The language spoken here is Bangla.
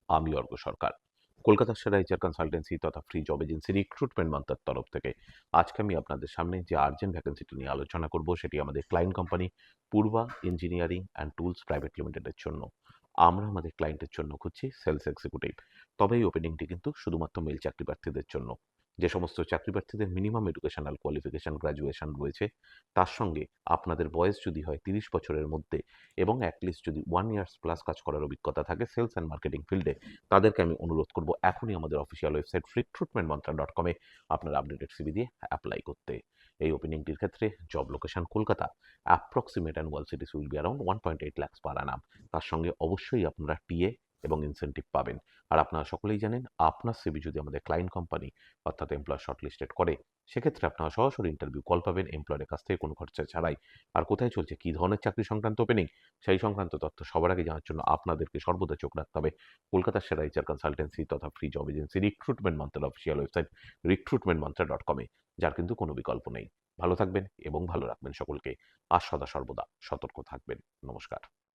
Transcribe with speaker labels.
Speaker 1: আমি অর্ক সরকার। কলকাতার সেরা এইচআর কনসালটেন্সি তথা ফ্রি জব এজেন্সি রিক্রুটমেন্ট মান্ত্রার তরফ থেকে আজকে আমি আপনাদের সামনে যে আর্জেন্ট ভ্যাকেন্সিটি নিয়ে আলোচনা করব সেটি আমাদের client company Purba engineering and tools private লিমিটেডের জন্য। আমরা আমাদের ক্লায়েন্টের জন্য খুঁজছি সেলস এক্সিকিউটিভ। তবে এই ওপেনিংটি কিন্তু শুধুমাত্র মেল চাকরি প্রার্থীদের জন্য। যে সমস্ত চাকরি প্রার্থীদের মিনিমাম এডুকেশনাল কোয়ালিফিকেশন গ্র্যাজুয়েশন রয়েছে, তার সঙ্গে আপনাদের বয়স যদি হয় 30 বছরের মধ্যে এবং অ্যাটলিস্ট যদি 1 ইয়ার্স প্লাস কাজ করার অভিজ্ঞতা থাকে সেলস অ্যান্ড মার্কেটিং ফিল্ডে, তাদেরকে আমি অনুরোধ করব এখনই আমাদের অফিসিয়াল ওয়েবসাইট recruitmentmantra.com আপনার আপডেটেড সিভি দিয়ে অ্যাপ্লাই করতে। এই ওপেনিংটির ক্ষেত্রে job location Kolkata, approximate annual cities will be around 1.8 lakhs per annum। তার সঙ্গে অবশ্যই আপনারা টিএ এবং ইনসেন্টিভ পাবেন। আর আপনারা সকলেই জানেন, আপনার সিভি যদি আমাদের ক্লায়েন্ট কোম্পানি অর্থাৎ এমপ্লয়ার শর্টলিস্টেড করে, সেক্ষেত্রে আপনারা সরাসরি ইন্টারভিউ কল পাবেন এমপ্লয়ারের কাছ থেকে কোনো খরচা ছাড়াই। আর কোথায় চলছে, কী ধরনের চাকরি সংক্রান্ত ওপেনিং, সেই সংক্রান্ত তথ্য সবার আগে জানার জন্য আপনাদেরকে সর্বদা চোখ রাখতে হবে কলকাতার সেরা এইচআর কনসালটেন্সি তথা ফ্রি জব এজেন্সি রিক্রুটমেন্ট মান্ত্রার অফিসিয়াল ওয়েবসাইট recruitmentmantra.com যার কিন্তু কোনো বিকল্প নেই। ভালো থাকবেন এবং ভালো রাখবেন সকলকে। আর সদা সর্বদা সতর্ক থাকবেন। নমস্কার।